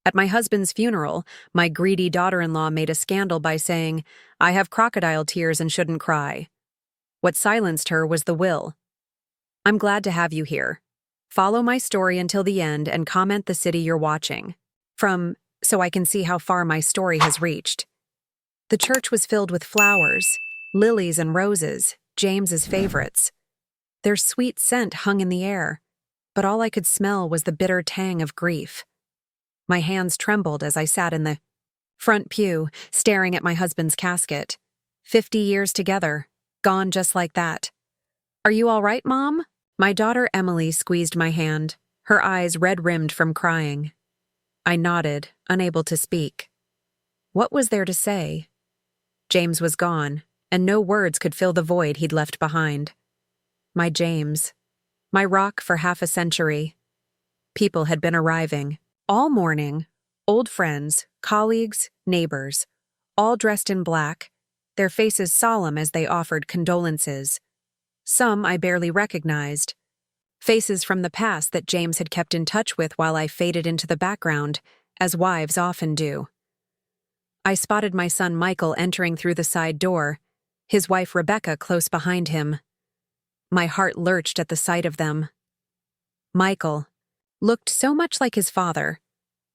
At my husband's funeral, my greedy daughter-in-law made a scandal by saying, "I have crocodile tears and shouldn't cry." What silenced her was the will. I'm glad to have you here. Follow my story until the end and comment the city you're watching from so I can see how far my story has reached. The church was filled with flowers, lilies and roses, James's favorites. Their sweet scent hung in the air, but all I could smell was the bitter tang of grief. My hands trembled as I sat in the front pew, staring at my husband's casket. 50 years together, gone just like that. "Are you all right, Mom?" My daughter Emily squeezed my hand, her eyes red-rimmed from crying. I nodded, unable to speak. What was there to say? James was gone, and no words could fill the void he'd left behind. My James. My rock for half a century. People had been arriving. All morning, old friends, colleagues, neighbors, all dressed in black, their faces solemn as they offered condolences. Some I barely recognized. Faces from the past that James had kept in touch with while I faded into the background, as wives often do. I spotted my son Michael entering through the side door, his wife Rebecca close behind him. My heart lurched at the sight of them. Michael looked so much like his father,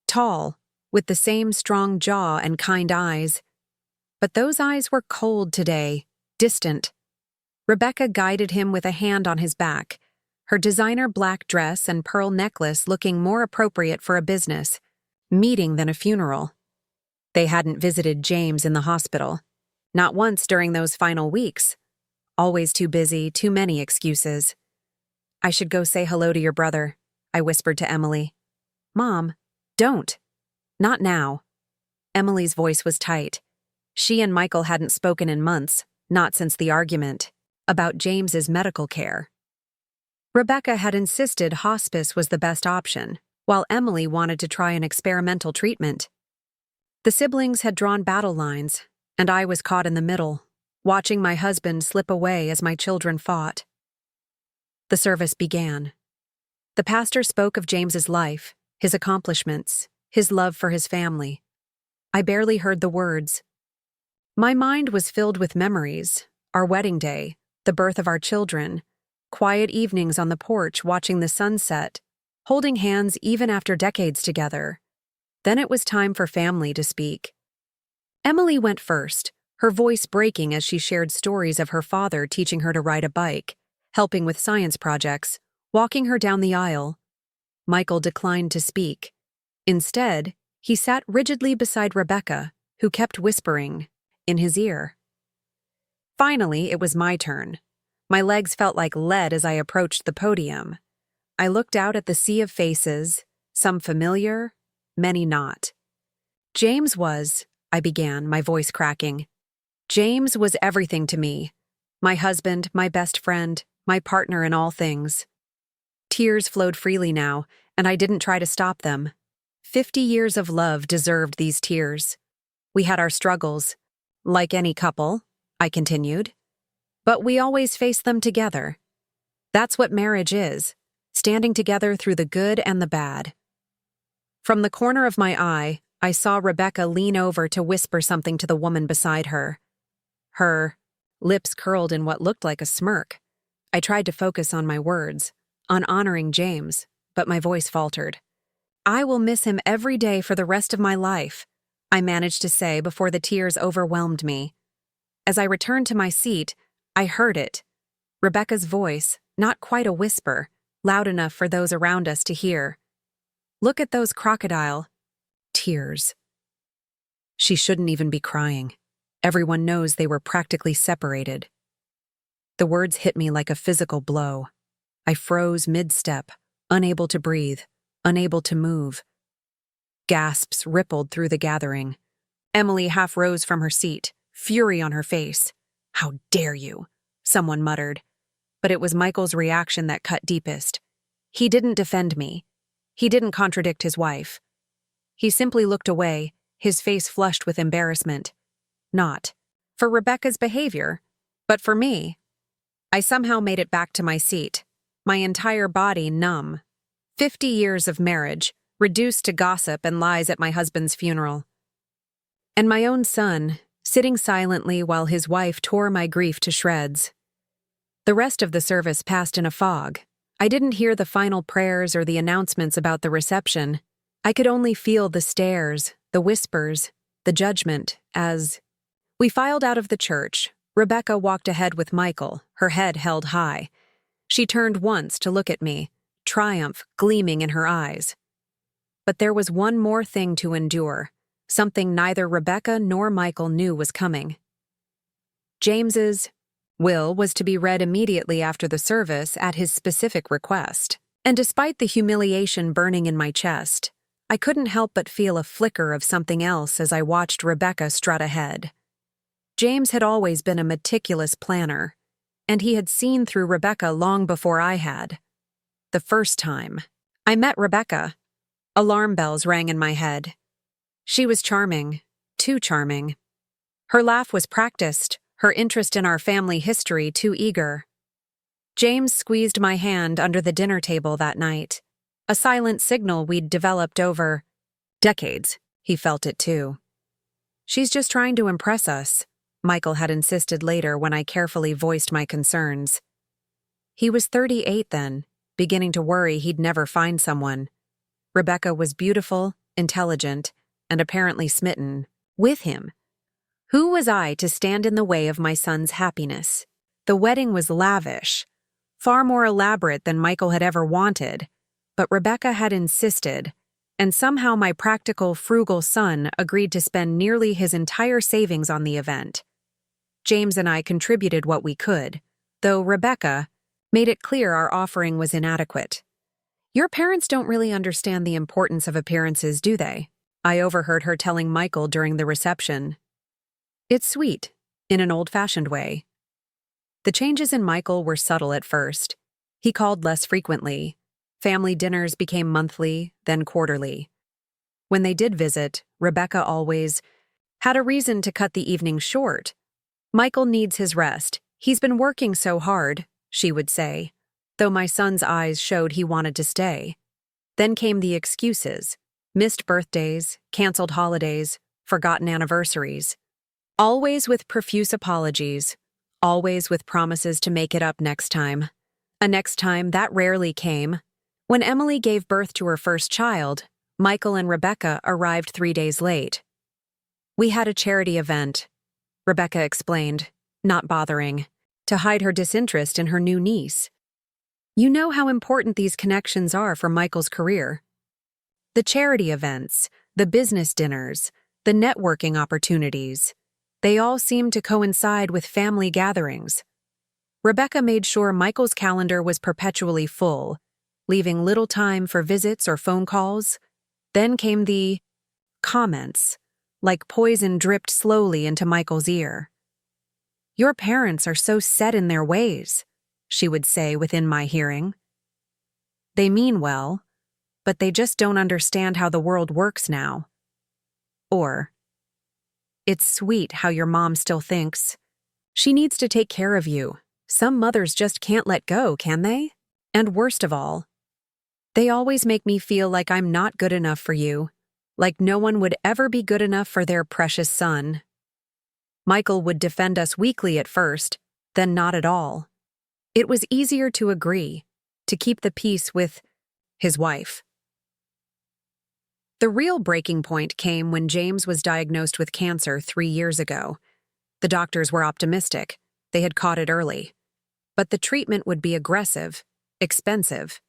tall, with the same strong jaw and kind eyes. But those eyes were cold today, distant. Rebecca guided him with a hand on his back, her designer black dress and pearl necklace looking more appropriate for a business meeting than a funeral. They hadn't visited James in the hospital, not once during those final weeks. Always too busy, too many excuses. "I should go say hello to your brother," I whispered to Emily. "Mom, don't. Not now." Emily's voice was tight. She and Michael hadn't spoken in months, not since the argument about James's medical care. Rebecca had insisted hospice was the best option, while Emily wanted to try an experimental treatment. The siblings had drawn battle lines, and I was caught in the middle, watching my husband slip away as my children fought. The service began. The pastor spoke of James's life, his accomplishments, his love for his family. I barely heard the words. My mind was filled with memories, our wedding day, the birth of our children, quiet evenings on the porch watching the sunset, holding hands even after decades together. Then it was time for family to speak. Emily went first, her voice breaking as she shared stories of her father teaching her to ride a bike, helping with science projects, walking her down the aisle. Michael declined to speak. Instead, he sat rigidly beside Rebecca, who kept whispering in his ear. Finally, it was my turn. My legs felt like lead as I approached the podium. I looked out at the sea of faces, some familiar, many not. James was, I began, my voice cracking. James was everything to me. My husband, my best friend, my partner in all things. Tears flowed freely now, and I didn't try to stop them. 50 years of love deserved these tears. We had our struggles, like any couple, I continued. But we always faced them together. That's what marriage is, standing together through the good and the bad. From the corner of my eye, I saw Rebecca lean over to whisper something to the woman beside her. Her lips curled in what looked like a smirk. I tried to focus on my words, on honoring James, but my voice faltered. "I will miss him every day for the rest of my life," I managed to say before the tears overwhelmed me. As I returned to my seat, I heard it. Rebecca's voice, not quite a whisper, loud enough for those around us to hear. "Look at those crocodile tears." She shouldn't even be crying. Everyone knows they were practically separated. The words hit me like a physical blow. I froze mid-step, unable to breathe, unable to move. Gasps rippled through the gathering. Emily half rose from her seat, fury on her face. "How dare you?" someone muttered. But it was Michael's reaction that cut deepest. He didn't defend me. He didn't contradict his wife. He simply looked away, his face flushed with embarrassment. Not for Rebecca's behavior, but for me. I somehow made it back to my seat, my entire body numb. 50 years of marriage, reduced to gossip and lies at my husband's funeral. And my own son, sitting silently while his wife tore my grief to shreds. The rest of the service passed in a fog. I didn't hear the final prayers or the announcements about the reception. I could only feel the stares, the whispers, the judgment as we filed out of the church. Rebecca walked ahead with Michael, her head held high. She turned once to look at me, triumph gleaming in her eyes. But there was one more thing to endure, something neither Rebecca nor Michael knew was coming. James's will was to be read immediately after the service at his specific request, and despite the humiliation burning in my chest, I couldn't help but feel a flicker of something else as I watched Rebecca strut ahead. James had always been a meticulous planner, and he had seen through Rebecca long before I had. The first time I met Rebecca, alarm bells rang in my head. She was charming, too charming. Her laugh was practiced, her interest in our family history too eager. James squeezed my hand under the dinner table that night, a silent signal we'd developed over decades. He felt it too. She's just trying to impress us, Michael had insisted later when I carefully voiced my concerns. He was 38 then, beginning to worry he'd never find someone. Rebecca was beautiful, intelligent, and apparently smitten with him. Who was I to stand in the way of my son's happiness? The wedding was lavish, far more elaborate than Michael had ever wanted, but Rebecca had insisted, and somehow my practical, frugal son agreed to spend nearly his entire savings on the event. James and I contributed what we could, though Rebecca made it clear our offering was inadequate. Your parents don't really understand the importance of appearances, do they? I overheard her telling Michael during the reception. It's sweet, in an old-fashioned way. The changes in Michael were subtle at first. He called less frequently. Family dinners became monthly, then quarterly. When they did visit, Rebecca always had a reason to cut the evening short. Michael needs his rest. He's been working so hard, she would say, though my son's eyes showed he wanted to stay. Then came the excuses. Missed birthdays, canceled holidays, forgotten anniversaries. Always with profuse apologies, always with promises to make it up next time. A next time that rarely came. When Emily gave birth to her first child, Michael and Rebecca arrived 3 days late. We had a charity event, Rebecca explained, not bothering, to hide her disinterest in her new niece. You know how important these connections are for Michael's career. The charity events, the business dinners, the networking opportunities, they all seemed to coincide with family gatherings. Rebecca made sure Michael's calendar was perpetually full, leaving little time for visits or phone calls. Then came the comments, like poison dripped slowly into Michael's ear. Your parents are so set in their ways, she would say within my hearing. They mean well, but they just don't understand how the world works now. Or, it's sweet how your mom still thinks. She needs to take care of you. Some mothers just can't let go, can they? And worst of all, they always make me feel like I'm not good enough for you, like no one would ever be good enough for their precious son. Michael would defend us weakly at first, then not at all. It was easier to agree, to keep the peace with his wife. The real breaking point came when James was diagnosed with cancer 3 years ago. The doctors were optimistic. They had caught it early. But the treatment would be aggressive, expensive.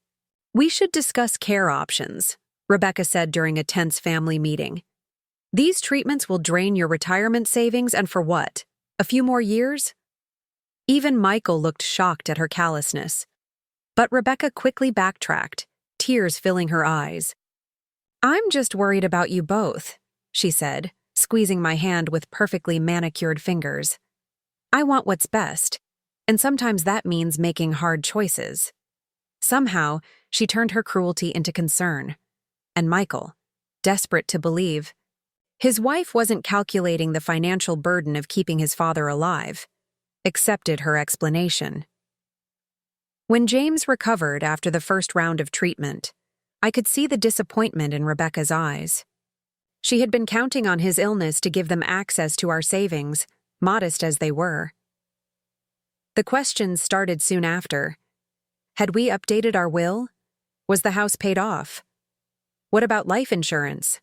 We should discuss care options, Rebecca said during a tense family meeting. These treatments will drain your retirement savings, and for what? A few more years? Even Michael looked shocked at her callousness. But Rebecca quickly backtracked, tears filling her eyes. I'm just worried about you both, she said, squeezing my hand with perfectly manicured fingers. I want what's best, and sometimes that means making hard choices. Somehow, she turned her cruelty into concern. And Michael, desperate to believe, his wife wasn't calculating the financial burden of keeping his father alive, accepted her explanation. When James recovered after the first round of treatment, I could see the disappointment in Rebecca's eyes. She had been counting on his illness to give them access to our savings, modest as they were. The questions started soon after. Had we updated our will? Was the house paid off? What about life insurance?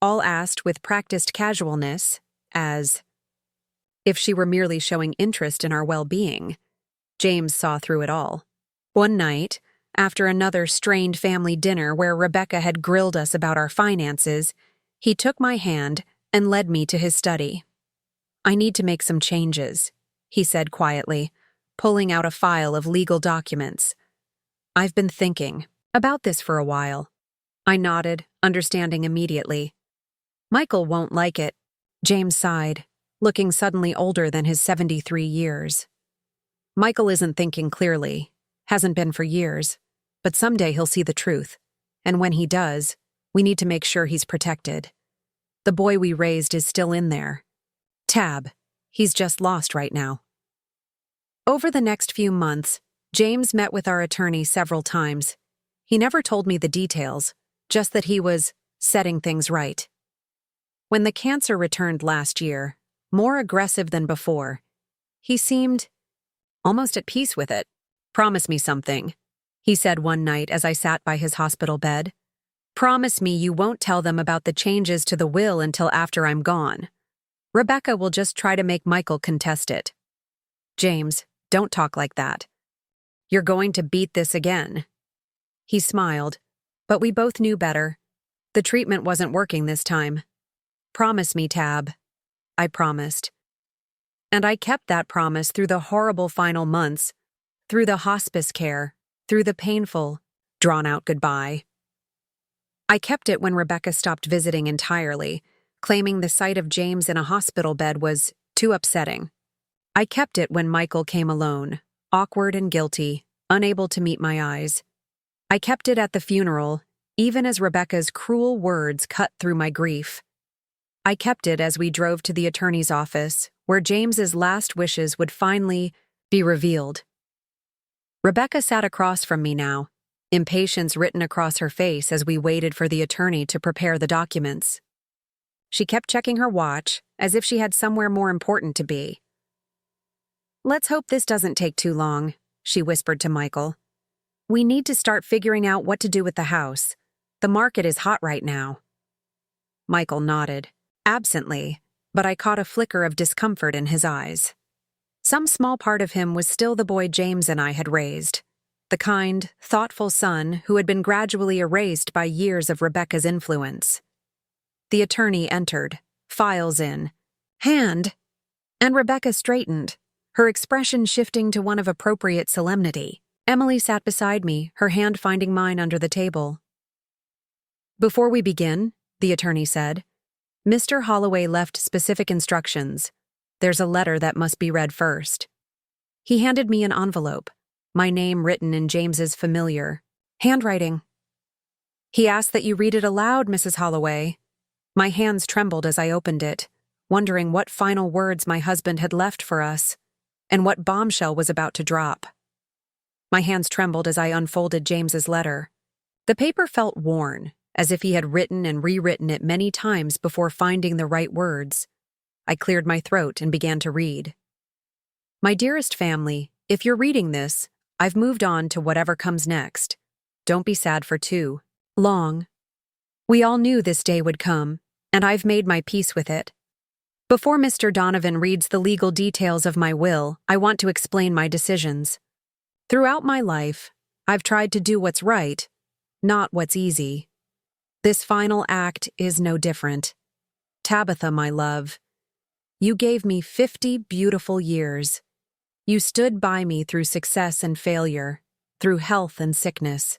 All asked with practiced casualness, as if she were merely showing interest in our well-being. James saw through it all. One night, after another strained family dinner where Rebecca had grilled us about our finances, he took my hand and led me to his study. "I need to make some changes," he said quietly, pulling out a file of legal documents. "I've been thinking about this for a while." I nodded, understanding immediately. "Michael won't like it," James sighed, looking suddenly older than his 73 years. "Michael isn't thinking clearly, hasn't been for years, but someday he'll see the truth, and when he does, we need to make sure he's protected. The boy we raised is still in there. Tab, he's just lost right now." Over the next few months, James met with our attorney several times. He never told me the details, just that he was setting things right. When the cancer returned last year, more aggressive than before, he seemed almost at peace with it. "Promise me something," he said one night as I sat by his hospital bed. "Promise me you won't tell them about the changes to the will until after I'm gone. Rebecca will just try to make Michael contest it." "James, don't talk like that. You're going to beat this again." He smiled, but we both knew better. The treatment wasn't working this time. "Promise me, Tab." I promised. And I kept that promise through the horrible final months, through the hospice care, through the painful, drawn-out goodbye. I kept it when Rebecca stopped visiting entirely, claiming the sight of James in a hospital bed was too upsetting. I kept it when Michael came alone, awkward and guilty, unable to meet my eyes. I kept it at the funeral, even as Rebecca's cruel words cut through my grief. I kept it as we drove to the attorney's office, where James's last wishes would finally be revealed. Rebecca sat across from me now, impatience written across her face as we waited for the attorney to prepare the documents. She kept checking her watch, as if she had somewhere more important to be. "Let's hope this doesn't take too long," she whispered to Michael. "We need to start figuring out what to do with the house. The market is hot right now." Michael nodded, absently, but I caught a flicker of discomfort in his eyes. Some small part of him was still the boy James and I had raised, the kind, thoughtful son who had been gradually erased by years of Rebecca's influence. The attorney entered, files in hand, and Rebecca straightened, her expression shifting to one of appropriate solemnity. Emily sat beside me, her hand finding mine under the table. "Before we begin," the attorney said, "Mr. Holloway left specific instructions. There's a letter that must be read first." He handed me an envelope, my name written in James's familiar handwriting. "He asked that you read it aloud, Mrs. Holloway." My hands trembled as I opened it, wondering what final words my husband had left for us, and what bombshell was about to drop. My hands trembled as I unfolded James's letter. The paper felt worn, as if he had written and rewritten it many times before finding the right words. I cleared my throat and began to read. "My dearest family, if you're reading this, I've moved on to whatever comes next. Don't be sad for too long. We all knew this day would come, and I've made my peace with it. Before Mr. Donovan reads the legal details of my will, I want to explain my decisions. Throughout my life, I've tried to do what's right, not what's easy. This final act is no different. Tabitha, my love, you gave me 50 beautiful years. You stood by me through success and failure, through health and sickness.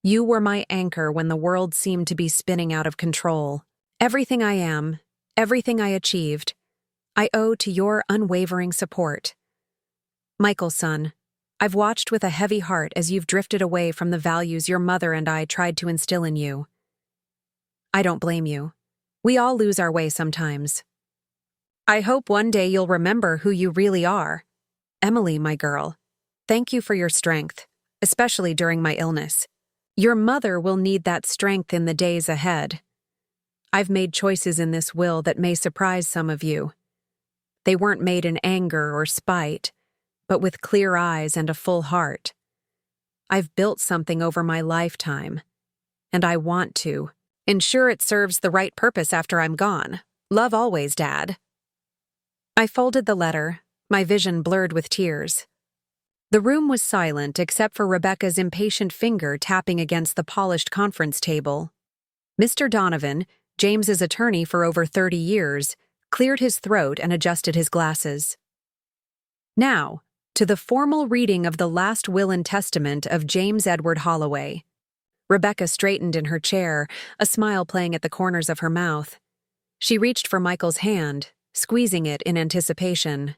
You were my anchor when the world seemed to be spinning out of control. Everything I am, everything I achieved, I owe to your unwavering support. Michael, son, I've watched with a heavy heart as you've drifted away from the values your mother and I tried to instill in you. I don't blame you. We all lose our way sometimes. I hope one day you'll remember who you really are. Emily, my girl, thank you for your strength, especially during my illness. Your mother will need that strength in the days ahead. I've made choices in this will that may surprise some of you. They weren't made in anger or spite, but with clear eyes and a full heart. I've built something over my lifetime, and I want to ensure it serves the right purpose after I'm gone. Love always, Dad. I folded the letter, my vision blurred with tears. The room was silent except for Rebecca's impatient finger tapping against the polished conference table. Mr. Donovan, James's attorney for over 30 years, cleared his throat and adjusted his glasses. Now, to the formal reading of the last will and testament of James Edward Holloway. Rebecca straightened in her chair, a smile playing at the corners of her mouth. She reached for Michael's hand, squeezing it in anticipation.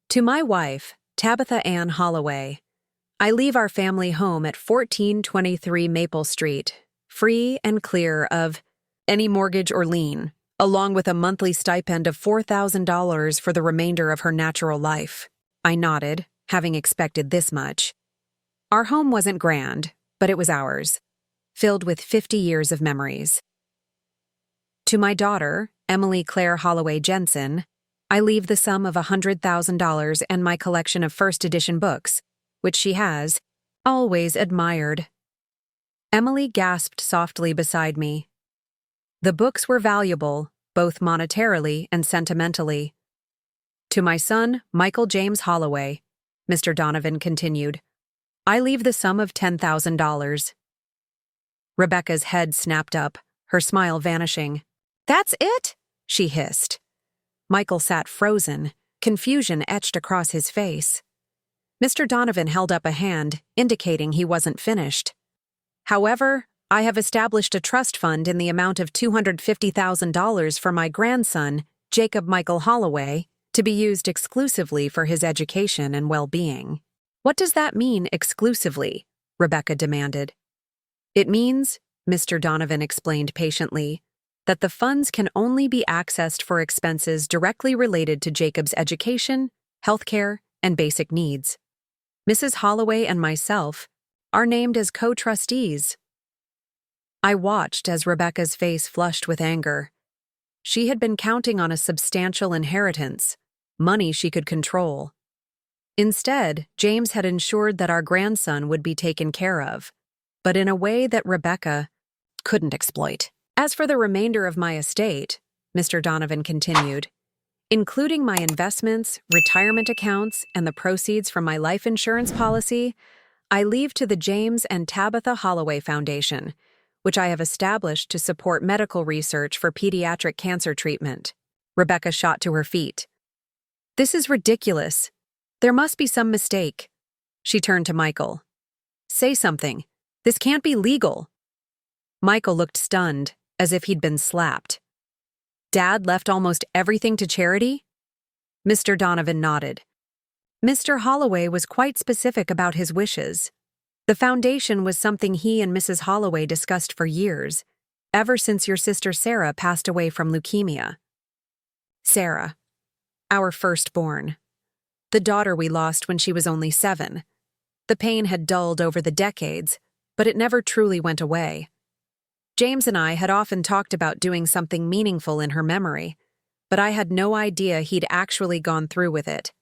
To my wife, Tabitha Ann Holloway, I leave our family home at 1423 Maple Street, free and clear of any mortgage or lien, along with a monthly stipend of $4,000 for the remainder of her natural life. I nodded, having expected this much. Our home wasn't grand, but it was ours, filled with 50 years of memories. To my daughter, Emily Claire Holloway Jensen, I leave the sum of $100,000 and my collection of first edition books, which she has always admired. Emily gasped softly beside me. The books were valuable, both monetarily and sentimentally. To my son, Michael James Holloway, Mr. Donovan continued, I leave the sum of $10,000. Rebecca's head snapped up, her smile vanishing. That's it? She hissed. Michael sat frozen, confusion etched across his face. Mr. Donovan held up a hand, indicating he wasn't finished. However, I have established a trust fund in the amount of $250,000 for my grandson, Jacob Michael Holloway, to be used exclusively for his education and well-being. What does that mean, exclusively? Rebecca demanded. It means, Mr. Donovan explained patiently, that the funds can only be accessed for expenses directly related to Jacob's education, healthcare, and basic needs. Mrs. Holloway and myself are named as co-trustees. I watched as Rebecca's face flushed with anger. She had been counting on a substantial inheritance, money she could control. Instead, James had ensured that our grandson would be taken care of, but in a way that Rebecca couldn't exploit. As for the remainder of my estate, Mr. Donovan continued, including my investments, retirement accounts, and the proceeds from my life insurance policy, I leave to the James and Tabitha Holloway Foundation, which I have established to support medical research for pediatric cancer treatment. Rebecca shot to her feet. This is ridiculous. There must be some mistake. She turned to Michael. Say something. This can't be legal. Michael looked stunned, as if he'd been slapped. Dad left almost everything to charity? Mr. Donovan nodded. Mr. Holloway was quite specific about his wishes. The foundation was something he and Mrs. Holloway discussed for years, ever since your sister Sarah passed away from leukemia. Sarah, our firstborn. The daughter we lost when she was only 7. The pain had dulled over the decades, but it never truly went away. James and I had often talked about doing something meaningful in her memory, but I had no idea he'd actually gone through with it.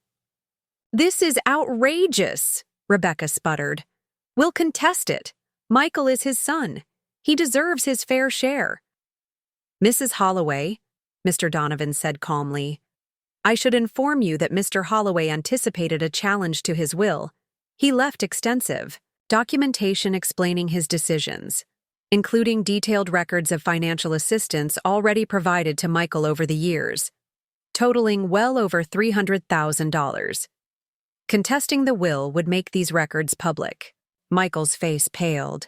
This is outrageous, Rebecca sputtered. We'll contest it. Michael is his son. He deserves his fair share. Mrs. Holloway, Mr. Donovan said calmly, I should inform you that Mr. Holloway anticipated a challenge to his will. He left extensive documentation explaining his decisions, including detailed records of financial assistance already provided to Michael over the years, totaling well over $300,000. Contesting the will would make these records public. Michael's face paled.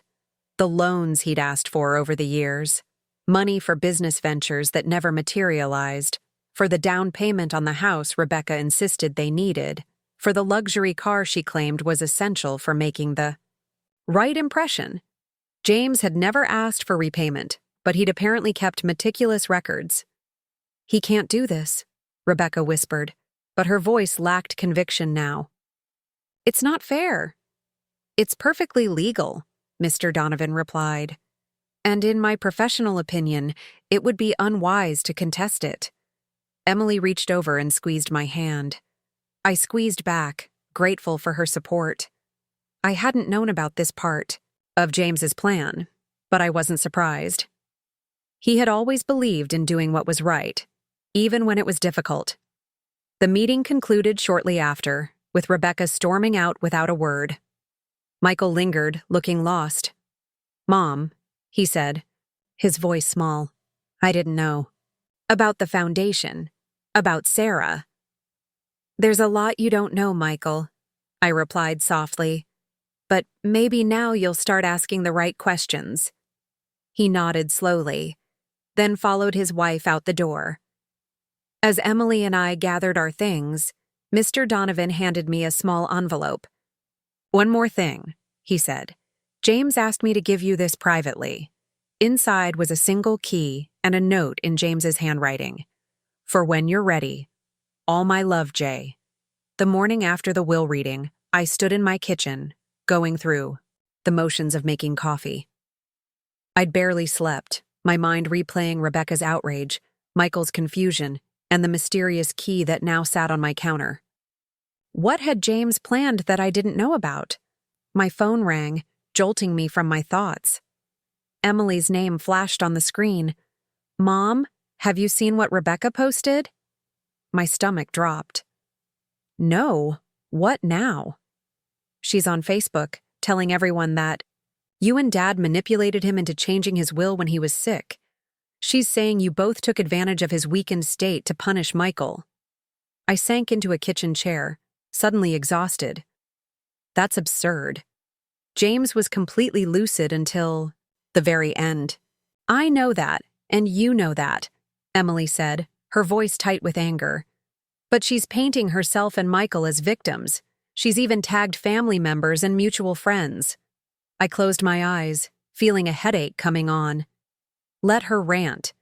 The loans he'd asked for over the years, money for business ventures that never materialized, for the down payment on the house Rebecca insisted they needed, for the luxury car she claimed was essential for making the right impression. James had never asked for repayment, but he'd apparently kept meticulous records. He can't do this, Rebecca whispered, but her voice lacked conviction now. It's not fair. It's perfectly legal. Mr. Donovan replied. And in my professional opinion, it would be unwise to contest it. Emily reached over and squeezed my hand. I squeezed back, grateful for her support. I hadn't known about this part of James's plan, but I wasn't surprised. He had always believed in doing what was right, even when it was difficult. The meeting concluded shortly after, with Rebecca storming out without a word. Michael lingered, looking lost. "Mom," he said, his voice small. "I didn't know. About the foundation. About Sarah." "There's a lot you don't know, Michael," I replied softly. "But maybe now you'll start asking the right questions." He nodded slowly, then followed his wife out the door. As Emily and I gathered our things, Mr. Donovan handed me a small envelope. "One more thing," he said. "James asked me to give you this privately." Inside was a single key and a note in James's handwriting. "For when you're ready. All my love, Jay." The morning after the will reading, I stood in my kitchen, going through the motions of making coffee. I'd barely slept, my mind replaying Rebecca's outrage, Michael's confusion, and the mysterious key that now sat on my counter. What had James planned that I didn't know about? My phone rang, jolting me from my thoughts. Emily's name flashed on the screen. "Mom, have you seen what Rebecca posted?" My stomach dropped. "No, what now?" "She's on Facebook, telling everyone that you and Dad manipulated him into changing his will when he was sick. She's saying you both took advantage of his weakened state to punish Michael." I sank into a kitchen chair, suddenly exhausted. That's absurd. James was completely lucid until the very end. "I know that, and you know that," Emily said, her voice tight with anger. "But she's painting herself and Michael as victims. She's even tagged family members and mutual friends." I closed my eyes, feeling a headache coming on. Let her rant.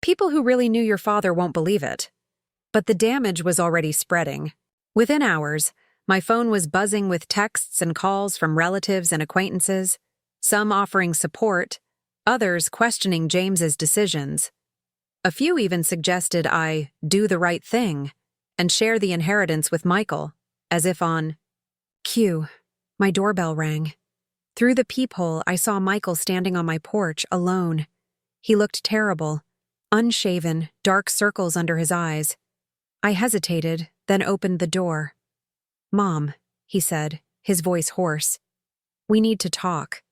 People who really knew your father won't believe it. But the damage was already spreading. Within hours, my phone was buzzing with texts and calls from relatives and acquaintances, some offering support, others questioning James's decisions. A few even suggested I do the right thing and share the inheritance with Michael, as if on cue. My doorbell rang. Through the peephole, I saw Michael standing on my porch, alone. He looked terrible, unshaven, dark circles under his eyes. I hesitated, then opened the door. "Mom," he said, his voice hoarse. "We need to talk."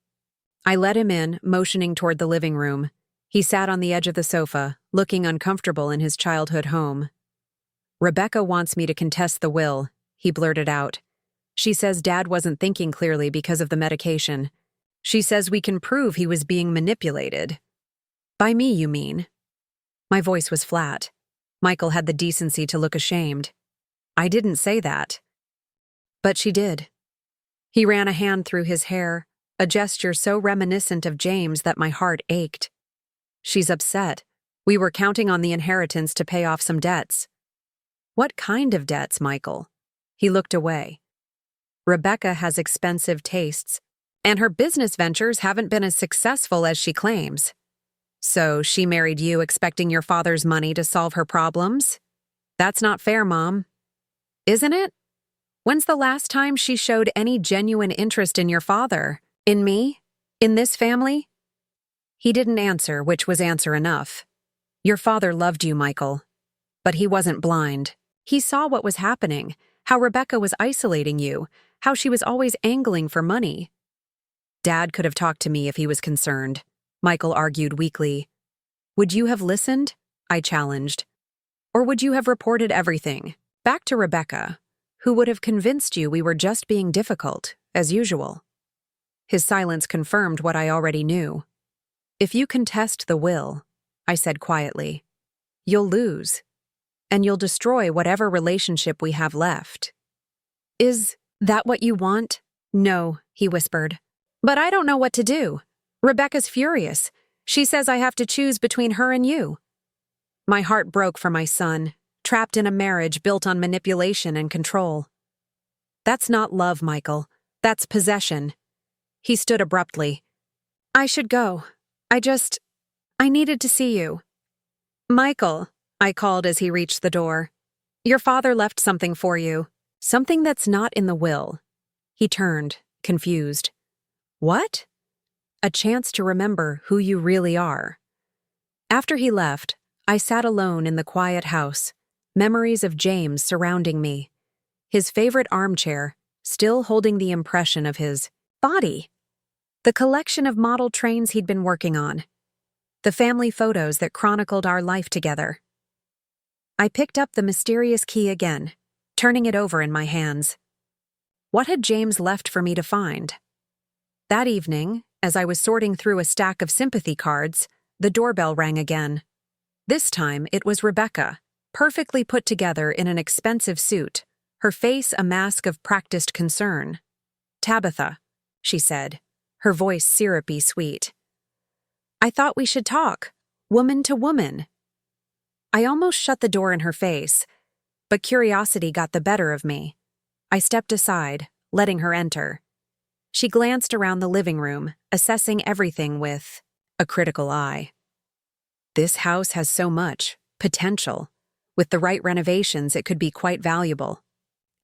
I let him in, motioning toward the living room. He sat on the edge of the sofa, looking uncomfortable in his childhood home. "Rebecca wants me to contest the will," he blurted out. "She says Dad wasn't thinking clearly because of the medication. She says we can prove he was being manipulated." "By me, you mean?" My voice was flat. Michael had the decency to look ashamed. "I didn't say that." "But she did." He ran a hand through his hair, a gesture so reminiscent of James that my heart ached. "She's upset. We were counting on the inheritance to pay off some debts." "What kind of debts, Michael?" He looked away. "Rebecca has expensive tastes, and her business ventures haven't been as successful as she claims. So she married you expecting your father's money to solve her problems? That's not fair, Mom. Isn't it? When's the last time she showed any genuine interest in your father? In me? In this family?" He didn't answer, which was answer enough. "Your father loved you, Michael. But he wasn't blind. He saw what was happening, how Rebecca was isolating you, how she was always angling for money." "Dad could have talked to me if he was concerned," Michael argued weakly. "Would you have listened?" I challenged. "Or would you have reported everything, back to Rebecca, who would have convinced you we were just being difficult, as usual?" His silence confirmed what I already knew. "If you contest the will," I said quietly, "you'll lose, and you'll destroy whatever relationship we have left." "Is that what you want?" "No," he whispered. "But I don't know what to do. Rebecca's furious. She says I have to choose between her and you." My heart broke for my son, trapped in a marriage built on manipulation and control. "That's not love, Michael. That's possession." He stood abruptly, I should go. I needed to see you. Michael, I called as he reached the door. Your father left something for you. Something that's not in the will. He turned, confused. What? A chance to remember who you really are. After he left, I sat alone in the quiet house, memories of James surrounding me. His favorite armchair, still holding the impression of his body. The collection of model trains he'd been working on. The family photos that chronicled our life together. I picked up the mysterious key again, turning it over in my hands. What had James left for me to find? That evening, as I was sorting through a stack of sympathy cards, the doorbell rang again. This time it was Rebecca, perfectly put together in an expensive suit, her face a mask of practiced concern. "Tabitha," she said, her voice syrupy sweet. "I thought we should talk, woman to woman." I almost shut the door in her face, but curiosity got the better of me. I stepped aside, letting her enter. She glanced around the living room, assessing everything with a critical eye. This house has so much potential. With the right renovations, it could be quite valuable.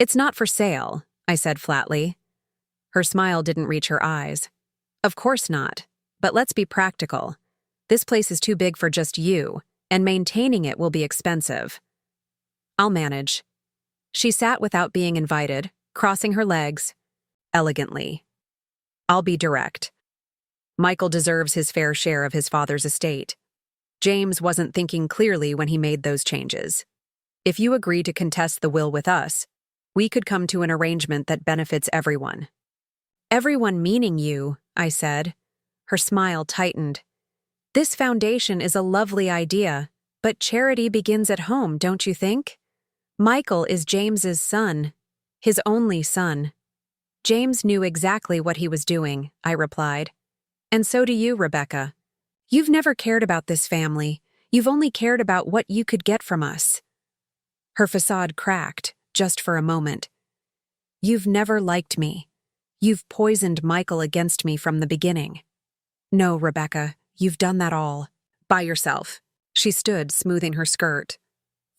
"It's not for sale," I said flatly. Her smile didn't reach her eyes. "Of course not, but let's be practical. This place is too big for just you, and maintaining it will be expensive." "I'll manage." She sat without being invited, crossing her legs, elegantly. "I'll be direct. Michael deserves his fair share of his father's estate. James wasn't thinking clearly when he made those changes. If you agree to contest the will with us, we could come to an arrangement that benefits everyone." "Everyone meaning you," I said. Her smile tightened. "This foundation is a lovely idea, but charity begins at home, don't you think? Michael is James's son, his only son." "James knew exactly what he was doing," I replied. "And so do you, Rebecca. You've never cared about this family. You've only cared about what you could get from us." Her facade cracked, just for a moment. "You've never liked me. You've poisoned Michael against me from the beginning." "No, Rebecca, you've done that all. By yourself." She stood, smoothing her skirt.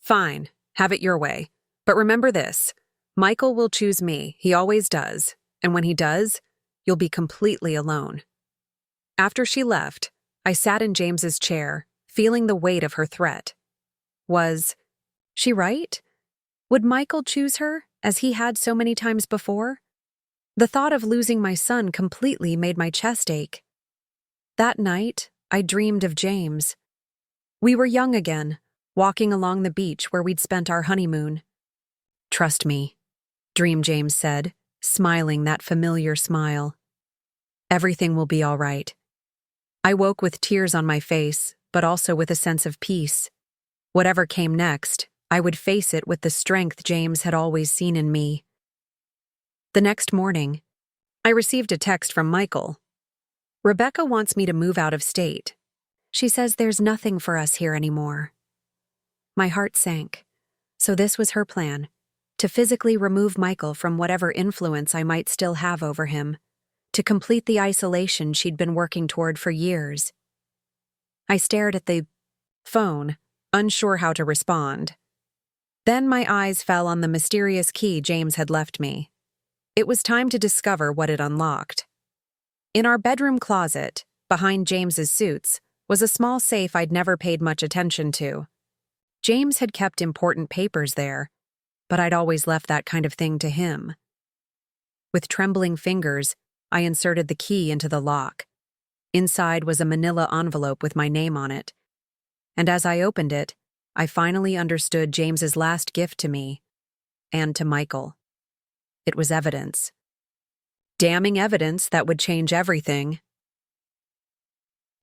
"Fine, have it your way. But remember this. Michael will choose me, he always does. And when he does, you'll be completely alone." After she left, I sat in James's chair, feeling the weight of her threat. Was she right? Would Michael choose her, as he had so many times before? The thought of losing my son completely made my chest ache. That night, I dreamed of James. We were young again, walking along the beach where we'd spent our honeymoon. "Trust me," Dream James said, smiling that familiar smile. "Everything will be all right." I woke with tears on my face, but also with a sense of peace. Whatever came next, I would face it with the strength James had always seen in me. The next morning, I received a text from Michael. "Rebecca wants me to move out of state. She says there's nothing for us here anymore." My heart sank. So this was her plan, to physically remove Michael from whatever influence I might still have over him, to complete the isolation she'd been working toward for years. I stared at the phone, unsure how to respond. Then my eyes fell on the mysterious key James had left me. It was time to discover what it unlocked. In our bedroom closet, behind James's suits, was a small safe I'd never paid much attention to. James had kept important papers there, but I'd always left that kind of thing to him. With trembling fingers, I inserted the key into the lock. Inside was a manila envelope with my name on it. And as I opened it, I finally understood James's last gift to me, and to Michael. It was evidence. Damning evidence that would change everything.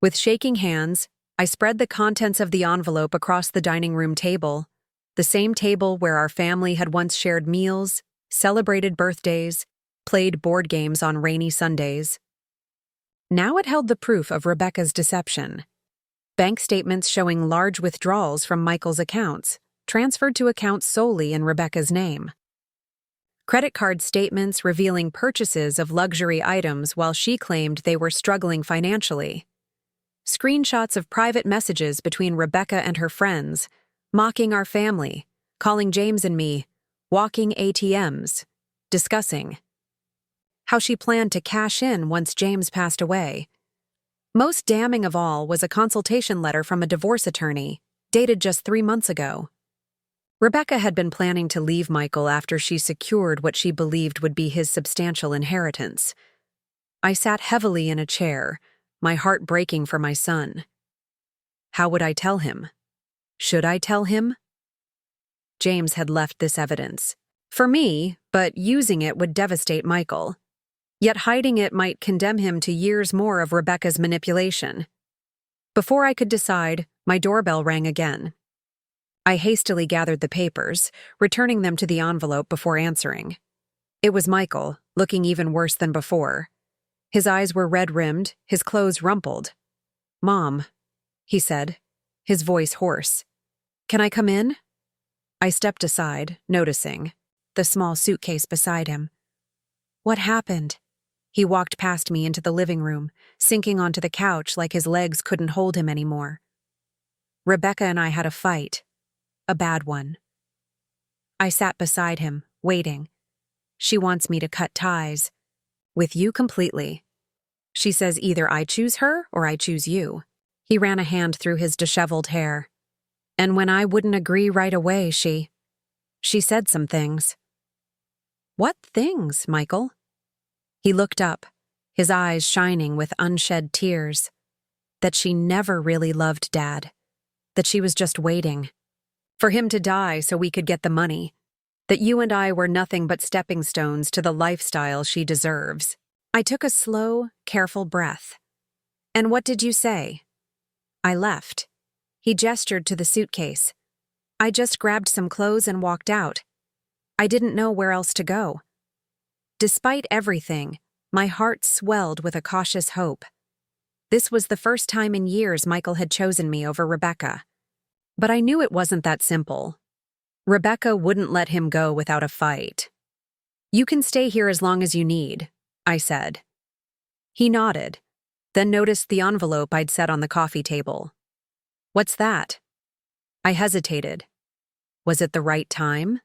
With shaking hands, I spread the contents of the envelope across the dining room table, the same table where our family had once shared meals, celebrated birthdays, played board games on rainy Sundays. Now it held the proof of Rebecca's deception. Bank statements showing large withdrawals from Michael's accounts, transferred to accounts solely in Rebecca's name. Credit card statements revealing purchases of luxury items while she claimed they were struggling financially. Screenshots of private messages between Rebecca and her friends, mocking our family, calling James and me walking ATMs, discussing how she planned to cash in once James passed away. Most damning of all was a consultation letter from a divorce attorney, dated just 3 months ago. Rebecca had been planning to leave Michael after she secured what she believed would be his substantial inheritance. I sat heavily in a chair, my heart breaking for my son. How would I tell him? Should I tell him? James had left this evidence. For me, but using it would devastate Michael. Yet hiding it might condemn him to years more of Rebecca's manipulation. Before I could decide, my doorbell rang again. I hastily gathered the papers, returning them to the envelope before answering. It was Michael, looking even worse than before. His eyes were red-rimmed, his clothes rumpled. "Mom," he said, his voice hoarse. "Can I come in?" I stepped aside, noticing the small suitcase beside him. "What happened?" He walked past me into the living room, sinking onto the couch like his legs couldn't hold him anymore. "Rebecca and I had a fight. A bad one." I sat beside him, waiting. "She wants me to cut ties. With you completely. She says either I choose her or I choose you." He ran a hand through his disheveled hair. "And when I wouldn't agree right away, she said some things." "What things, Michael?" He looked up, his eyes shining with unshed tears. That she never really loved Dad. That she was just waiting for him to die so we could get the money. That you and I were nothing but stepping stones to the lifestyle she deserves. I took a slow, careful breath. "And what did you say?" "I left." He gestured to the suitcase. "I just grabbed some clothes and walked out. I didn't know where else to go." Despite everything, my heart swelled with a cautious hope. This was the first time in years Michael had chosen me over Rebecca. But I knew it wasn't that simple. Rebecca wouldn't let him go without a fight. "You can stay here as long as you need," I said. He nodded, then noticed the envelope I'd set on the coffee table. "What's that?" I hesitated. Was it the right time?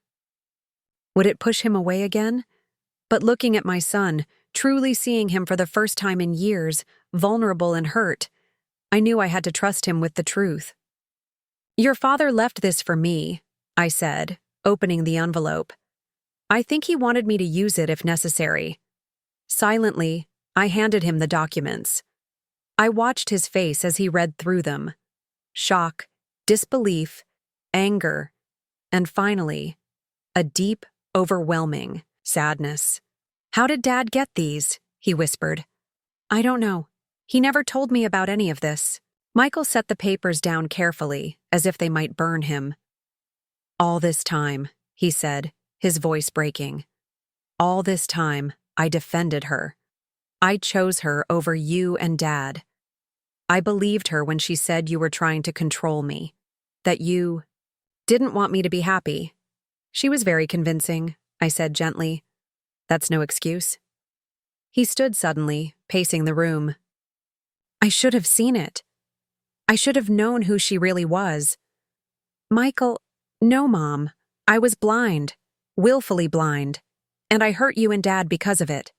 Would it push him away again? But looking at my son, truly seeing him for the first time in years, vulnerable and hurt, I knew I had to trust him with the truth. "Your father left this for me," I said, opening the envelope. "I think he wanted me to use it if necessary." Silently, I handed him the documents. I watched his face as he read through them. Shock, disbelief, anger, and finally, a deep, overwhelming sadness. "How did Dad get these?" he whispered. "I don't know. He never told me about any of this." Michael set the papers down carefully, as if they might burn him. "All this time," he said, his voice breaking. "All this time, I defended her. I chose her over you and Dad. I believed her when she said you were trying to control me, that you didn't want me to be happy." "She was very convincing," I said gently. "That's no excuse." He stood suddenly, pacing the room. "I should have seen it. I should have known who she really was." "Michael, no, Mom. I was blind, willfully blind, and I hurt you and Dad because of it."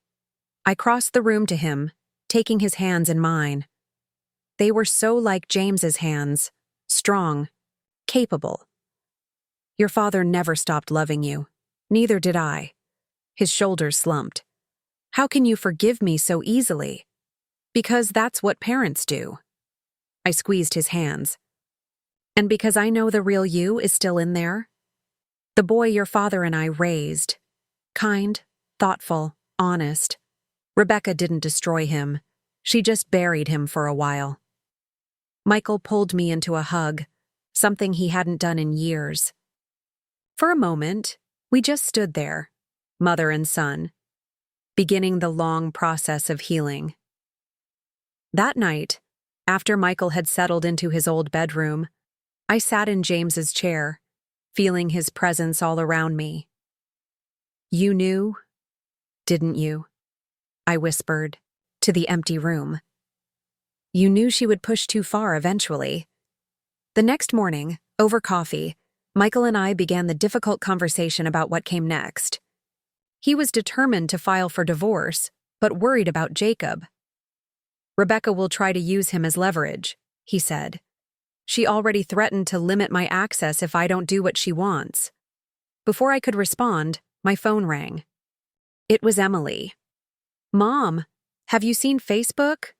I crossed the room to him, taking his hands in mine. They were so like James's hands, strong, capable. "Your father never stopped loving you. Neither did I." His shoulders slumped. "How can you forgive me so easily?" "Because that's what parents do." I squeezed his hands. "And because I know the real you is still in there? The boy your father and I raised. Kind, thoughtful, honest. Rebecca didn't destroy him. She just buried him for a while." Michael pulled me into a hug, something he hadn't done in years. For a moment, we just stood there, mother and son, beginning the long process of healing. That night, after Michael had settled into his old bedroom, I sat in James's chair, feeling his presence all around me. You knew, didn't you? I whispered, to the empty room. You knew she would push too far eventually. The next morning, over coffee, Michael and I began the difficult conversation about what came next. He was determined to file for divorce, but worried about Jacob. Rebecca will try to use him as leverage, he said. She already threatened to limit my access if I don't do what she wants. Before I could respond, my phone rang. It was Emily. Mom, have you seen Facebook?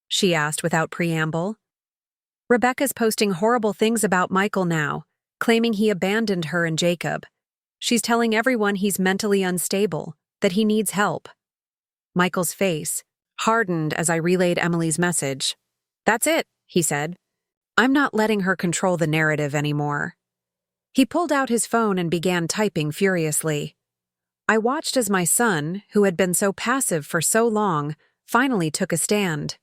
She asked without preamble. Rebecca's posting horrible things about Michael now, claiming he abandoned her and Jacob. She's telling everyone he's mentally unstable, that he needs help. Michael's face hardened as I relayed Emily's message. That's it, he said. I'm not letting her control the narrative anymore. He pulled out his phone and began typing furiously. I watched as my son, who had been so passive for so long, finally took a stand.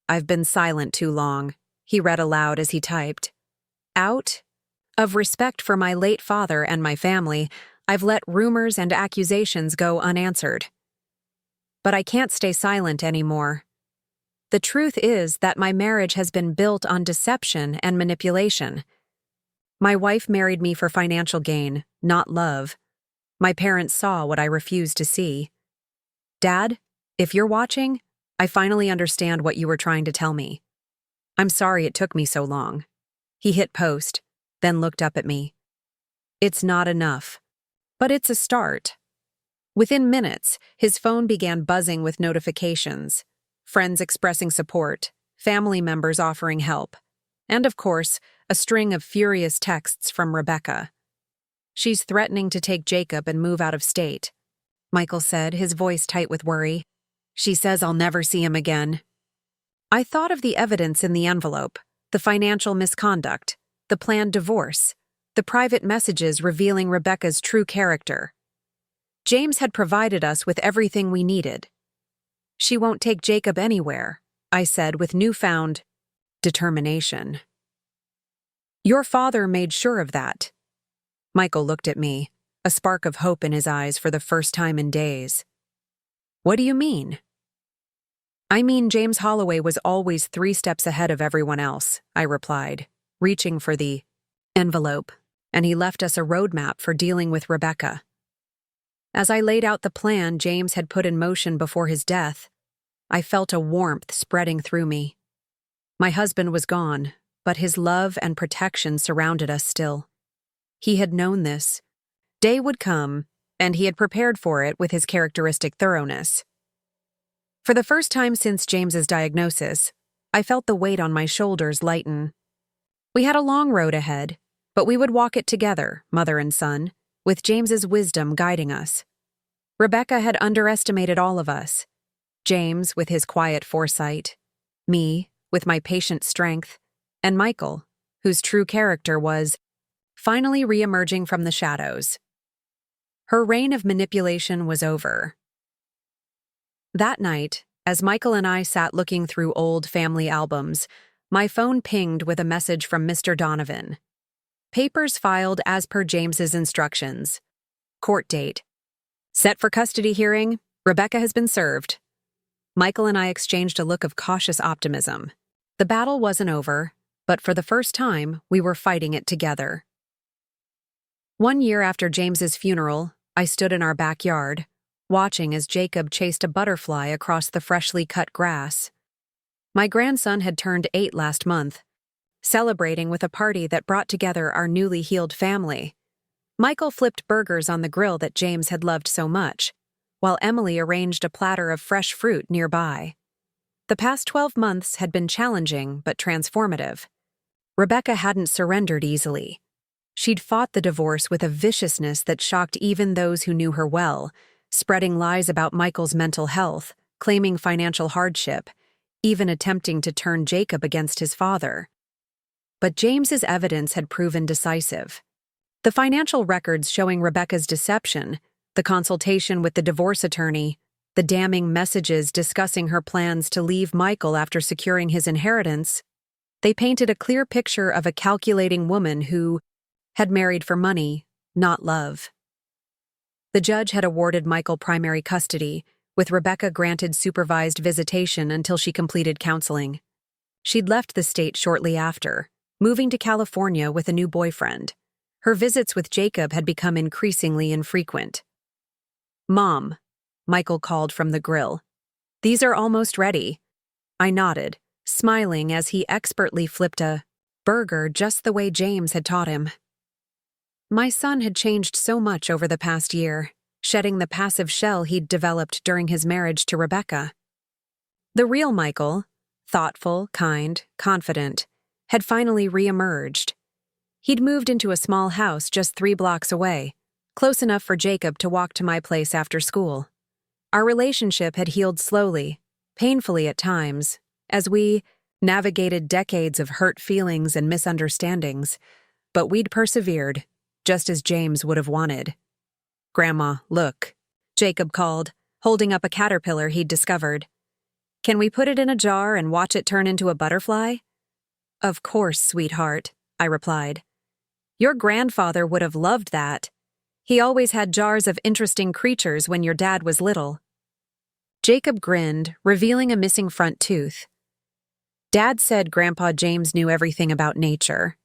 I've been silent too long, he read aloud as he typed. Out of respect for my late father and my family, I've let rumors and accusations go unanswered. But I can't stay silent anymore. The truth is that my marriage has been built on deception and manipulation. My wife married me for financial gain, not love. My parents saw what I refused to see. Dad, if you're watching, I finally understand what you were trying to tell me. I'm sorry it took me so long. He hit post, then looked up at me. It's not enough, but it's a start. Within minutes, his phone began buzzing with notifications, friends expressing support, family members offering help, and of course, a string of furious texts from Rebecca. She's threatening to take Jacob and move out of state, Michael said, his voice tight with worry. She says I'll never see him again. I thought of the evidence in the envelope, the financial misconduct, the planned divorce, the private messages revealing Rebecca's true character. James had provided us with everything we needed. She won't take Jacob anywhere, I said with newfound determination. Your father made sure of that. Michael looked at me, a spark of hope in his eyes for the first time in days. What do you mean? I mean James Holloway was always 3 steps ahead of everyone else, I replied, reaching for the envelope, and he left us a roadmap for dealing with Rebecca. As I laid out the plan James had put in motion before his death, I felt a warmth spreading through me. My husband was gone, but his love and protection surrounded us still. He had known this. Day would come, and he had prepared for it with his characteristic thoroughness. For the first time since James's diagnosis, I felt the weight on my shoulders lighten. We had a long road ahead, but we would walk it together, mother and son, with James's wisdom guiding us. Rebecca had underestimated all of us. James with his quiet foresight, me with my patient strength, and Michael, whose true character was finally re-emerging from the shadows. Her reign of manipulation was over. That night, as Michael and I sat looking through old family albums, my phone pinged with a message from Mr. Donovan. Papers filed as per James's instructions. Court date. Set for custody hearing. Rebecca has been served. Michael and I exchanged a look of cautious optimism. The battle wasn't over, but for the first time, we were fighting it together. 1 year after James's funeral, I stood in our backyard, watching as Jacob chased a butterfly across the freshly cut grass. My grandson had turned 8 last month, celebrating with a party that brought together our newly healed family. Michael flipped burgers on the grill that James had loved so much, while Emily arranged a platter of fresh fruit nearby. The past 12 months had been challenging but transformative. Rebecca hadn't surrendered easily. She'd fought the divorce with a viciousness that shocked even those who knew her well, spreading lies about Michael's mental health, claiming financial hardship, even attempting to turn Jacob against his father. But James's evidence had proven decisive. The financial records showing Rebecca's deception, the consultation with the divorce attorney, the damning messages discussing her plans to leave Michael after securing his inheritance, they painted a clear picture of a calculating woman who had married for money, not love. The judge had awarded Michael primary custody, with Rebecca granted supervised visitation until she completed counseling. She'd left the state shortly after, moving to California with a new boyfriend. Her visits with Jacob had become increasingly infrequent. "Mom," Michael called from the grill. "These are almost ready." I nodded, smiling as he expertly flipped a burger just the way James had taught him. My son had changed so much over the past year, shedding the passive shell he'd developed during his marriage to Rebecca. The real Michael, thoughtful, kind, confident, had finally re-emerged. He'd moved into a small house just 3 blocks away, close enough for Jacob to walk to my place after school. Our relationship had healed slowly, painfully at times, as we navigated decades of hurt feelings and misunderstandings, but we'd persevered, just as James would have wanted. "Grandma, look," Jacob called, holding up a caterpillar he'd discovered. "Can we put it in a jar and watch it turn into a butterfly?" "Of course, sweetheart," I replied. "Your grandfather would have loved that. He always had jars of interesting creatures when your dad was little." Jacob grinned, revealing a missing front tooth. "Dad said Grandpa James knew everything about nature."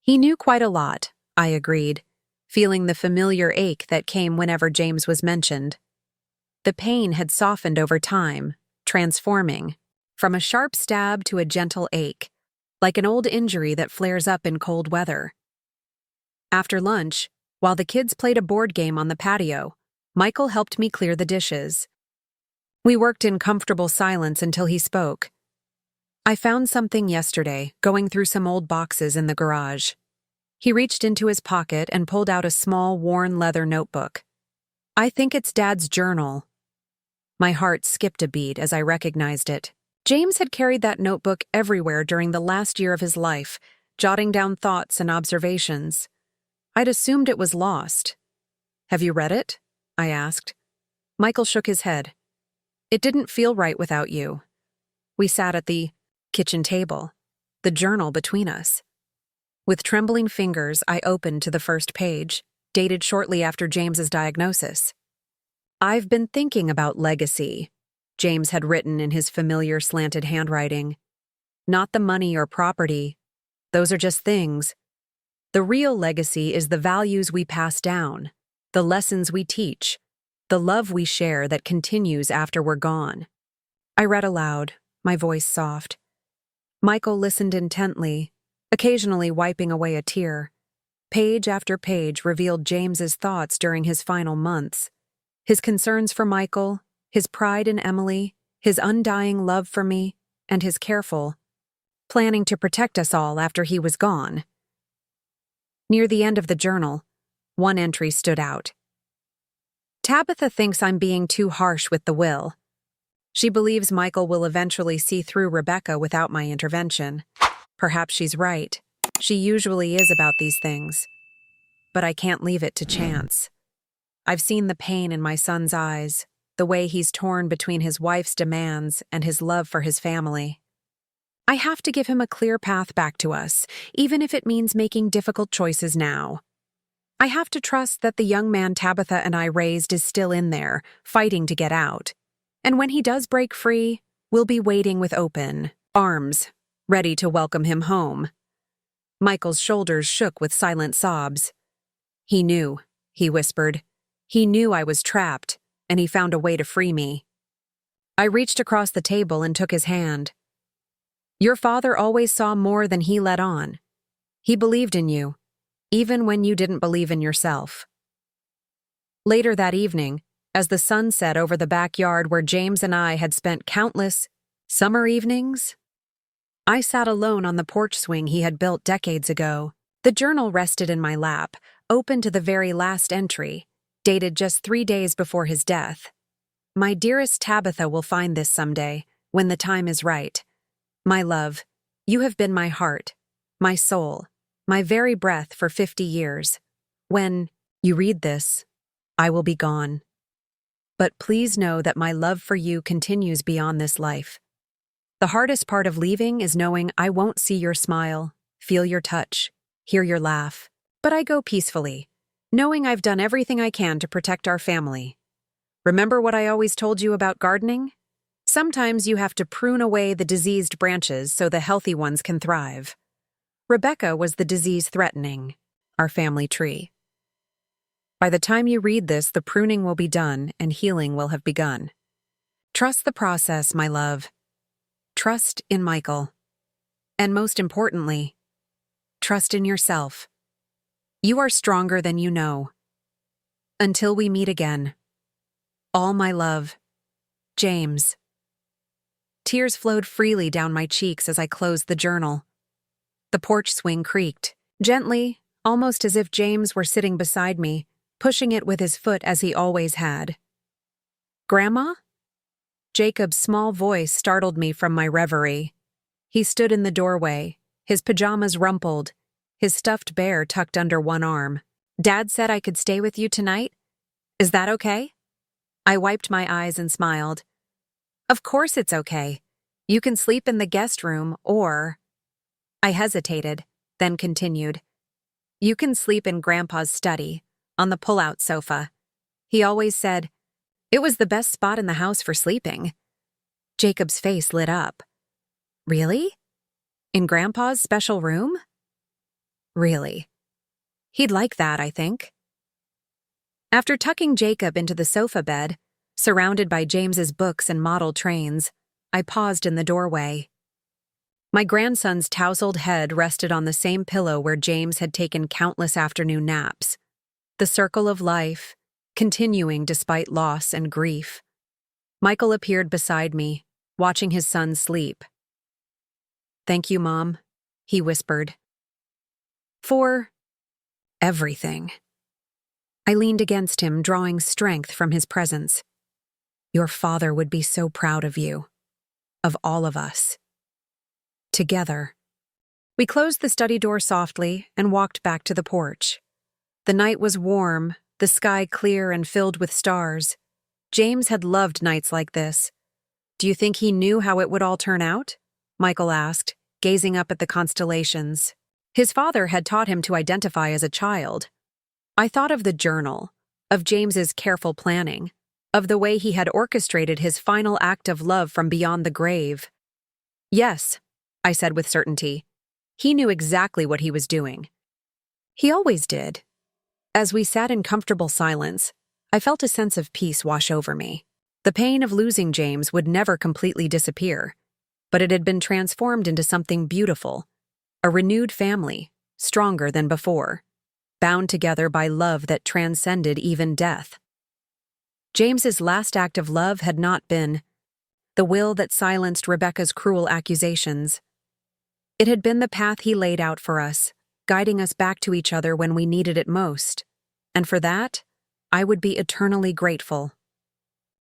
"He knew quite a lot," I agreed, feeling the familiar ache that came whenever James was mentioned. The pain had softened over time, transforming, from a sharp stab to a gentle ache, like an old injury that flares up in cold weather. After lunch, while the kids played a board game on the patio, Michael helped me clear the dishes. We worked in comfortable silence until he spoke. "I found something yesterday, going through some old boxes in the garage." He reached into his pocket and pulled out a small, worn leather notebook. "I think it's Dad's journal." My heart skipped a beat as I recognized it. James had carried that notebook everywhere during the last year of his life, jotting down thoughts and observations. I'd assumed it was lost. "Have you read it?" I asked. Michael shook his head. "It didn't feel right without you." We sat at the kitchen table, the journal between us. With trembling fingers, I opened to the first page, dated shortly after James's diagnosis. "I've been thinking about legacy," James had written in his familiar slanted handwriting. "Not the money or property. Those are just things. The real legacy is the values we pass down, the lessons we teach, the love we share that continues after we're gone." I read aloud, my voice soft. Michael listened intently, occasionally wiping away a tear. Page after page revealed James's thoughts during his final months. His concerns for Michael, his pride in Emily, his undying love for me, and his careful planning to protect us all after he was gone. Near the end of the journal, one entry stood out. "Tabitha thinks I'm being too harsh with the will. She believes Michael will eventually see through Rebecca without my intervention. Perhaps she's right. She usually is about these things. But I can't leave it to chance. I've seen the pain in my son's eyes, the way he's torn between his wife's demands and his love for his family. I have to give him a clear path back to us, even if it means making difficult choices now. I have to trust that the young man Tabitha and I raised is still in there, fighting to get out. And when he does break free, we'll be waiting with open arms, ready to welcome him home." Michael's shoulders shook with silent sobs. "He knew," he whispered. "He knew I was trapped, and he found a way to free me." I reached across the table and took his hand. "Your father always saw more than he let on. He believed in you, even when you didn't believe in yourself." Later that evening, as the sun set over the backyard where James and I had spent countless summer evenings, I sat alone on the porch swing he had built decades ago. The journal rested in my lap, open to the very last entry, dated just 3 days before his death. "My dearest Tabitha will find this someday, when the time is right. My love, you have been my heart, my soul, my very breath for 50 years. When you read this, I will be gone. But please know that my love for you continues beyond this life. The hardest part of leaving is knowing I won't see your smile, feel your touch, hear your laugh. But I go peacefully, knowing I've done everything I can to protect our family. Remember what I always told you about gardening? Sometimes you have to prune away the diseased branches so the healthy ones can thrive. Rebecca was the disease-threatening, our family tree. By the time you read this, the pruning will be done and healing will have begun. Trust the process, my love. Trust in Michael. And most importantly, trust in yourself. You are stronger than you know. Until we meet again. All my love, James. Tears flowed freely down my cheeks as I closed the journal. The porch swing creaked, gently, almost as if James were sitting beside me, pushing it with his foot as he always had. Grandma? Jacob's small voice startled me from my reverie. He stood in the doorway, his pajamas rumpled, his stuffed bear tucked under one arm. Dad said I could stay with you tonight? Is that okay? I wiped my eyes and smiled. Of course it's okay. You can sleep in the guest room, or... I hesitated, then continued. You can sleep in Grandpa's study, on the pull-out sofa. He always said, it was the best spot in the house for sleeping. Jacob's face lit up. Really? In Grandpa's special room? Really. He'd like that, I think. After tucking Jacob into the sofa bed, surrounded by James's books and model trains, I paused in the doorway. My grandson's tousled head rested on the same pillow where James had taken countless afternoon naps. The circle of life, continuing despite loss and grief. Michael appeared beside me, watching his son sleep. Thank you, Mom, he whispered. For everything. I leaned against him, drawing strength from his presence. Your father would be so proud of you. Of all of us. Together. We closed the study door softly and walked back to the porch. The night was warm, the sky clear and filled with stars. James had loved nights like this. Do you think he knew how it would all turn out? Michael asked, gazing up at the constellations. His father had taught him to identify as a child. I thought of the journal, of James's careful planning, of the way he had orchestrated his final act of love from beyond the grave. Yes, I said with certainty. He knew exactly what he was doing. He always did. As we sat in comfortable silence, I felt a sense of peace wash over me. The pain of losing James would never completely disappear, but it had been transformed into something beautiful, a renewed family, stronger than before, bound together by love that transcended even death. James's last act of love had not been the will that silenced Rebecca's cruel accusations. It had been the path he laid out for us, guiding us back to each other when we needed it most, and for that, I would be eternally grateful.